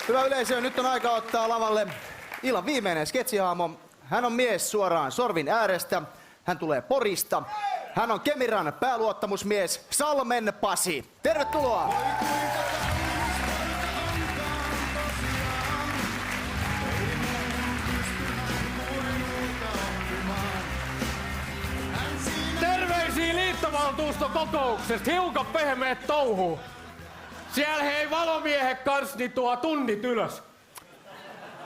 Hyvä yleisö, nyt on aika ottaa lavalle illan viimeinen sketsihaamo. Hän on mies suoraan sorvin äärestä. Hän tulee Porista. Hän on Kemiran pääluottamusmies Salmen Pasi. Tervetuloa! Terveisiä liittovaltuuston kokouksesta. Hiukan pehmeet touhuu. Siellä hei valomiehet kans niin tuo tunnit ylös.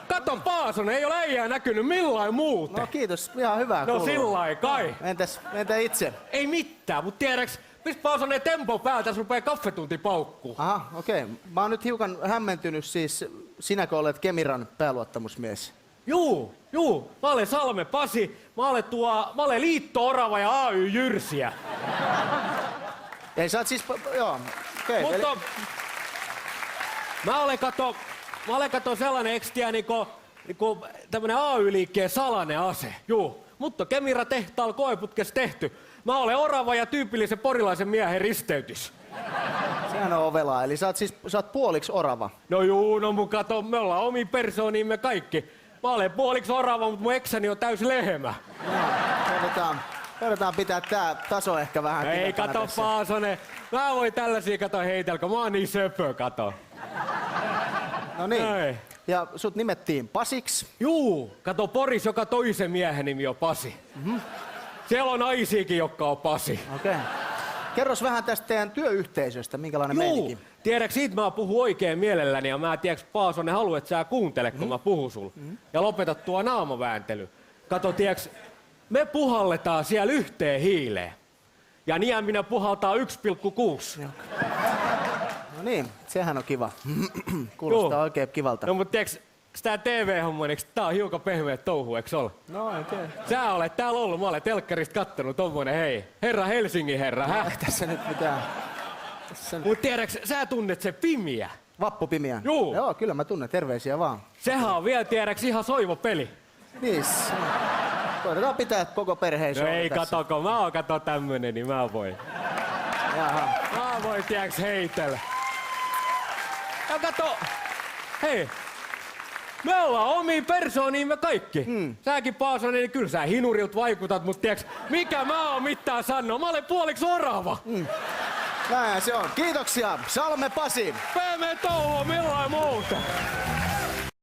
Kato Paasonen, ei ole äijää näkynyt millään muuten. No kiitos, ihan hyvää No kuuluu. sillai kai. Entä itse? Ei mitään, mut tiedäks, mistä Paasonen tempo päältä, tässä rupee kaffetunti paukkuu. Aha, okei. Mä oon nyt hiukan hämmentynyt siis. Sinäkö olet Kemiran pääluottamusmies? Juu. Mä olen Salme Pasi, mä olen Liitto-Orava ja AY Jyrsiä. Ei sä oot siis, joo, okei. Mutta mä olen kato sellainen ekstiä niinku tämmönen AY-liikkeen salainen ase. Juu. Mutta Kemira tehtaalla koeputkes tehty. Mä olen orava ja tyypillisen porilaisen miehen risteytys. Sehän on ovelaa, eli sä oot puoliksi orava. No juu, no mun kato, me ollaan omi persoonimme kaikki. Mä olen puoliksi orava, mutta mun eksäni on täys lehmä. Koitetaan pitää tää taso ehkä vähän Ei kivetänä kato tässä. Paasonen, mä voin tällaisia kato heitelkö, mä oon niin söpö kato. No niin. Ei. Ja sut nimettiin Pasiksi. Juu, kato Poris, joka toisen miehen nimi on Pasi. Siellä on naisiakin, jotka on Pasi. Okei. Kerros vähän tästä teidän työyhteisöstä, minkälainen meininki? Tiedäks siitä mä puhun oikein mielelläni ja mä tiedäks Paasonen haluat, että sä kuuntele, kun mä puhun sul. Ja lopetat tuo naamavääntely. Kato tiedäks, me puhalletaan siellä yhteen hiileen. Ja Nieminen puhaltaa 1,6. No niin, sehän on kiva. Kuulostaa Juu. oikein kivalta. No mut tiedäks, tää TV-homma, eiks tää on hiukan pehmeät touhu, eiks ole? No en tiedä. Sä olet täällä ollut, mä olen telkkarista kattonut tommonen, hei. Herra Helsingin herra, hä? Tässä nyt mitään. Mut tiedäks, sä tunnet se Pimiä. Vappupimiä. Juu. Joo, kyllä mä tunnen. Terveisiä vaan. Sehän on vielä tiedäks ihan soivo peli. Niin. Koitetaan pitää koko perheen No ei tässä. kato, kun mä oon kato tämmönen, niin mä voin. Jaha. Mä voin tiedäks heitellä. Ja kato, hei. Me ollaan omia persooniimme kaikki. Säkin Paasonen, niin kyllä sä hinurilta vaikutat, mut tiedäks, mikä mä oon mitään sanoo? Mä olen puoliksi orava. Näin se on. Kiitoksia, Salme Pasi. Pehmeä touhu, milloin muuta.